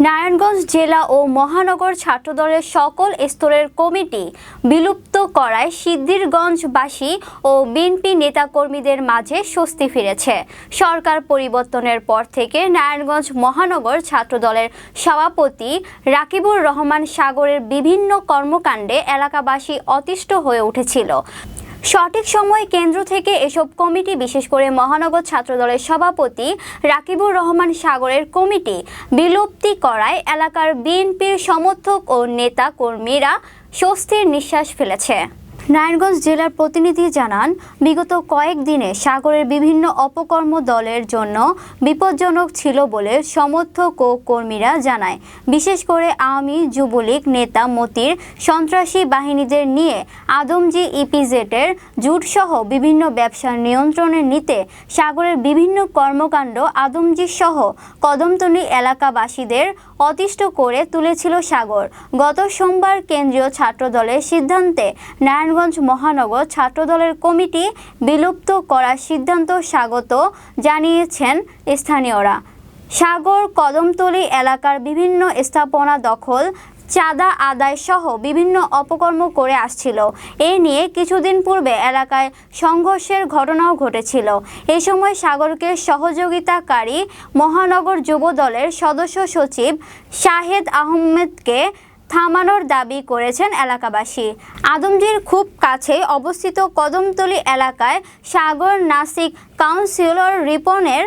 নারায়ণগঞ্জ জেলা ও মহানগর ছাত্রদলের সকল স্তরের কমিটি বিলুপ্ত করায় সিদ্ধিরগঞ্জবাসী ও বিএনপি নেতাকর্মীদের মাঝে স্বস্তি ফিরেছে। সরকার পরিবর্তনের পর থেকে নারায়ণগঞ্জ মহানগর ছাত্রদলের সভাপতি রাকিবুর রহমান সাগরের বিভিন্ন কর্মকাণ্ডে এলাকাবাসী অতিষ্ঠ হয়ে উঠেছিল। সঠিক সময় কেন্দ্র থেকে এসব কমিটি, বিশেষ করে মহানগর ছাত্রদলের সভাপতি রাকিবুর রহমান সাগরের কমিটি বিলুপ্তি করায় এলাকার বিএনপির সমর্থক ও নেতা কর্মীরা স্বস্তির নিঃশ্বাস ফেলেছে। নারায়ণগঞ্জ জেলার প্রতিনিধি জানান, বিগত কয়েকদিনে সাগরের বিভিন্ন অপকর্ম দলের জন্য বিপজ্জনক ছিল বলে সমর্থক ও কর্মীরা জানায়। বিশেষ করে আওয়ামী যুবলীগ নেতা মতির সন্ত্রাসী বাহিনীদের নিয়ে আদমজী ইপিজেডের জুটসহ বিভিন্ন ব্যবসার নিয়ন্ত্রণে নিতে সাগরের বিভিন্ন কর্মকাণ্ড আদমজী সহ কদমতলী এলাকাবাসীদের অতিষ্ঠ করে তুলেছিল সাগর। গত সোমবার কেন্দ্রীয় ছাত্রদলের সিদ্ধান্তে নারায়ণগঞ্জ মহানগর ছাত্রদলের কমিটি বিলুপ্ত করার সিদ্ধান্ত স্বাগত জানিয়েছেন স্থানীয়রা। সাগর কদমতলী এলাকার বিভিন্ন স্থাপনা দখল, চাঁদা আদায় সহ বিভিন্ন অপকর্ম করে আসছিল। এ নিয়ে কিছুদিন পূর্বে এলাকায় সংঘর্ষের ঘটনাও ঘটেছিল। এ সময় সাগরকে সহযোগিতাকারী মহানগর যুব দলের সদস্য সচিব শাহেদ আহমেদকে থামানোর দাবি করেছেন এলাকাবাসী। আদমজীর খুব কাছেই অবস্থিত কদমতলী এলাকায় সাগর নাসিক কাউন্সিলর রিপনের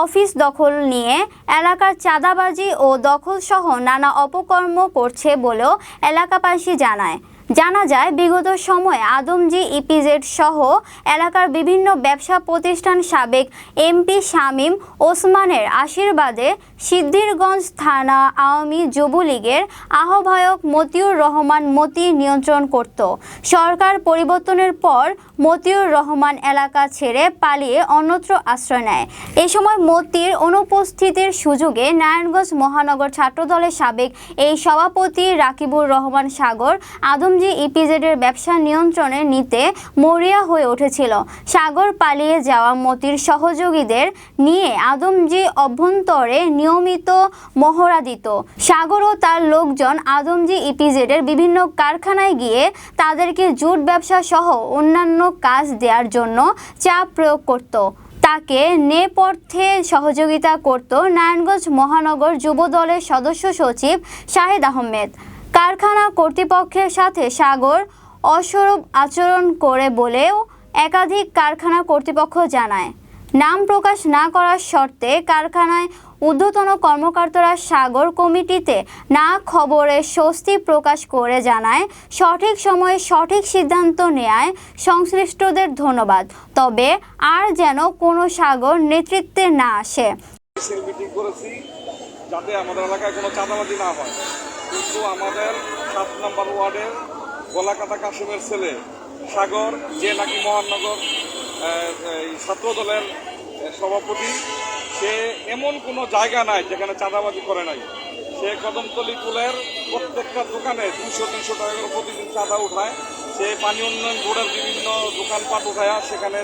অফিস দখল নিয়ে এলাকার চাঁদাবাজি ও দখলসহ নানা অপকর্ম করছে বলেও এলাকাবাসী জানায়। জানা যায়, বিগত সময়ে আদমজী ইপিজেড সহ এলাকার বিভিন্ন ব্যবসা প্রতিষ্ঠান সাবেক এমপি শামীম ওসমানের আশীর্বাদে সিদ্ধিরগঞ্জ থানা আওয়ামী যুবলীগের আহ্বায়ক মতিউর রহমান মতি নিয়ন্ত্রণ করত। সরকার পরিবর্তনের পর মতিউর রহমান এলাকা ছেড়ে পালিয়ে অন্যত্র আশ্রয় নেয়। এ সময় মতির অনুপস্থিতির সুযোগে নারায়ণগঞ্জ মহানগর ছাত্রদলের সাবেক এই সভাপতি রাকিবুর রহমান সাগর আদমজী ইপিজেডের ব্যবসা নিয়ন্ত্রণে নিতে মরিয়া হয়ে উঠেছিল। সাগর পালিয়ে যাওয়া মতির সহযোগীদের নিয়ে আদমজী অভ্যন্তরে নিয়মিত মহড়া দিত। সাগর ও তার লোকজন আদমজী ইপিজেডের বিভিন্ন কারখানায় গিয়ে তাদেরকে জুট ব্যবসা সহ অন্যান্য কাজ দেওয়ার জন্য চাপ প্রয়োগ করত। তাকে নেপথ্যে সহযোগিতা করত নারায়ণগঞ্জ মহানগর যুব দলের সদস্য সচিব শাহেদ আহমেদ। কারখানা কর্তৃপক্ষের সাথে সাগর অসরব আচরণ করে বলেও একাধিক কারখানা কর্তৃপক্ষ জানায়। নাম প্রকাশ না করার শর্তে কারখানায় ঊর্ধ্বতন কর্মকর্তারা সাগর কমিটিতে না খবরে স্বস্তি প্রকাশ করে জানায়, সঠিক সময়ে সঠিক সিদ্ধান্ত নেয়ায় সংশ্লিষ্টদের ধন্যবাদ। তবে আর যেন কোনো সাগর নেতৃত্বে না আসে। মিটিং করেছি যাতে আমাদের এলাকায় কোনো চাঁদাবাজি না হয়, কিন্তু আমাদের 7 নম্বর ওয়ার্ডের গলাকাটা কাশিমের ছেলে সাগর, যে নাকি মহানগর ছাত্রদলের সভাপতি, সে এমন কোনো জায়গা নাই যেখানে চাঁদাবাজি করে নাই। সে কদমতলী কুলের প্রত্যেকটা দোকানে 200-300 টাকা করে প্রতিদিন চাঁদা উঠায়। সে পানি উন্নয়ন বোর্ডের বিভিন্ন দোকানপাট উঠায় সেখানে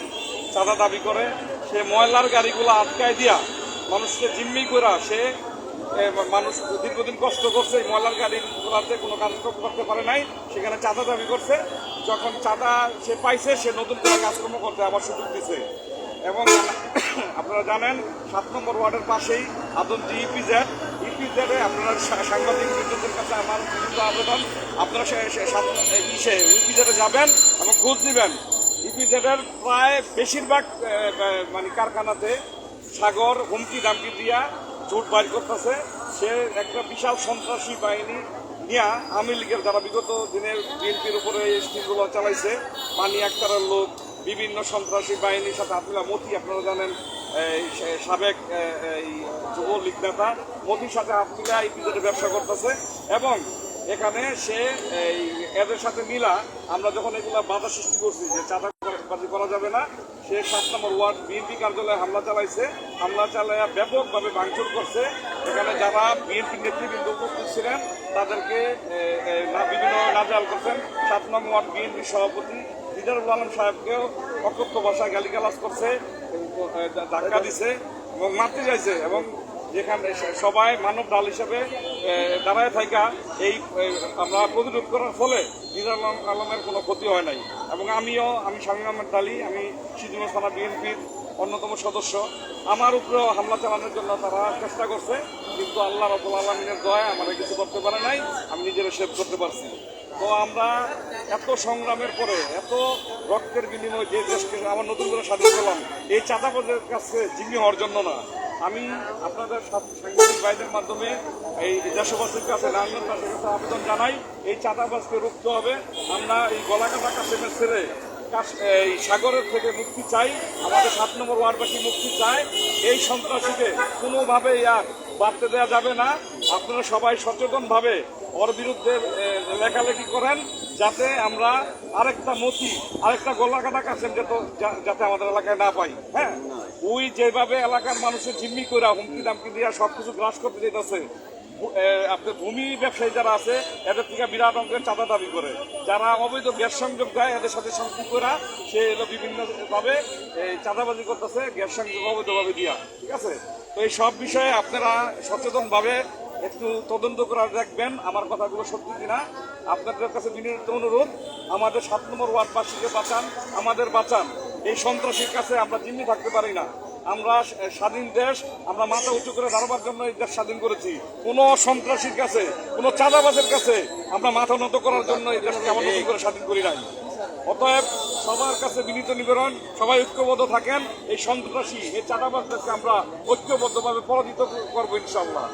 চাঁদা দাবি করে। সে ময়লার গাড়িগুলো আটকায় দিয়া মানুষকে জিম্মি করে সে মানুষ দীর্ঘদিন কষ্ট করছে, এই ময়লার গাড়িগুলোতে কোনো কাজকর্ম করতে পারে নাই, সেখানে চাঁদা দাবি করছে। যখন চাঁদা সে পাইছে, সে নতুন করে কাজকর্ম করতে আবার সুযোগ দিছে। এবং আপনারা জানেন 7 নম্বর ওয়ার্ডের পাশেই আদমজী ইপিজেডে আপনারা সাংবাদিক বৃন্দদের কাছে আমার বিভিন্ন আবেদন, আপনারা ইপিজেডে যাবেন এবং খোঁজ নেবেন। ইপিজেডের প্রায় বেশিরভাগ কারখানাতে সাগর হুমকি দামকি দিয়া জোট বাইর করতেছে। সে একটা বিশাল সন্ত্রাসী বাহিনী নিয়ে আওয়ামী লীগের যারা বিগত দিনের বিএনপির উপরে স্টিমগুলো চালাইছে, পানি আক্তারের লোক, বিভিন্ন সন্ত্রাসী বাহিনীর সাথে আব্দুল্লাহ মতি, আপনারা জানেন সাবেক যুবলীগ নেতা, মতির সাথে আব্দুল্লাহ ইপিজেডে ব্যবসা করতেছে। এবং এখানে সে এদের সাথে মিলা আমরা যখন এগুলা বাধা সৃষ্টি করছি যে চাঁদাবাজি করা যাবে না, সে 7 নম্বর ওয়ার্ড বিএনপি কার্যালয়ে হামলা চালাইছে। হামলা চালাইয়া ব্যাপকভাবে ভাঙচুর করছে। এখানে যারা বিএনপি নেতৃবৃন্দ উপস্থিত ছিলেন তাদেরকে বিভিন্ন নাজেহাল করছেন। 7 নম্বর ওয়ার্ড বিএনপি সভাপতি দিদারুল আলম সাহেবকেও অকথ্য ভাষায় গালিগালাজ করছে, ধাক্কা দিছে এবং মারতে চাইছে। এবং যেখানে সবাই মানব ঢাল হিসেবে দাঁড়ায় থাকা এই আমরা প্রতিরোধ করার ফলে মিজানুর আলমের কোনো ক্ষতি হয় নাই। এবং আমি শামীম আহমেদ ডালি, আমি সিদ্ধিরগঞ্জ থানা বিএনপির অন্যতম সদস্য। আমার উপরেও হামলা চালানোর জন্য তারা চেষ্টা করছে, কিন্তু আল্লাহ রাব্বুল আলামিনের দয়া আমাদের কিছু করতে পারে নাই, আমি নিজেরা সেভ করতে পারছি। তো আমরা এত সংগ্রামের পরে, এত রক্তের বিনিময়ে যে দেশকে আবার নতুন করে স্বাধীন করলাম, এই চাঁদাবাজের কাছে জিম্মি হওয়ার জন্য না। আমি আপনাদের সাংবাদিক ভাইদের মাধ্যমে এই দেশবাসীর কাছে, নারায়ণগঞ্জ কাছে আবেদন জানাই, এই চাঁদাবাজকে রুখতে হবে। আমরা এই গলাকাটা কাশেমের ছেড়ে এই সাগরের থেকে মুক্তি চাই, আমাদের 7 নম্বর ওয়ার্ডবাসী মুক্তি চায়। এই সন্ত্রাসীকে কোনোভাবেই আর বাড়তে দেওয়া যাবে না। আপনারা সবাই সচেতনভাবে ওর বিরুদ্ধে লেখালেখি করেন, যাতে আমরা আরেকটা গলাকাটা কাশেম যাতে আমাদের এলাকায় না পাই। হ্যাঁ, ওই যেভাবে এলাকার মানুষের জিম্মি করে হুমকি দামকি দিয়ে সবকিছু গ্রাস করতে যেতেছে, আপনার ভূমি ব্যবসায়ী যারা আছে এদের থেকে বিরাট অঙ্কের চাঁদা দাবি করে, যারা অবৈধ গ্যাস সংযোগ দেয় এদের সাথে সংযোগ করা, সে এলো বিভিন্নভাবে চাঁদাবাজি করতেছে গ্যাস সংযোগ অবৈধভাবে দিয়া। ঠিক আছে, তো এই সব বিষয়ে আপনারা সচেতনভাবে একটু তদন্ত করে দেখবেন আমার কথাগুলো সত্যি কিনা। আপনাদের কাছে বিনীত অনুরোধ, আমাদের 7 নম্বর ওয়ার্ডবাসীকে বাঁচান, আমাদের বাঁচান। এই সন্ত্রাসীর কাছে আমরা জিম্মি থাকতে পারি না। আমরা স্বাধীন দেশ, আমরা মাথা উঁচু করে দাঁড়াবার জন্য এই দেশ স্বাধীন করেছি। কোনো সন্ত্রাসীর কাছে, কোনো চাঁদাবাজের কাছে আমরা মাথা নত করার জন্য এই দেশকে আমরা নতুন করে স্বাধীন করি নাই। অতএব সবার কাছে বিনীত নিবেদন, সবাই ঐক্যবদ্ধ থাকেন। এই সন্ত্রাসী, এই চাঁদাবাজদেরকে আমরা ঐক্যবদ্ধভাবে পরাজিত করবো ইনশাআল্লাহ।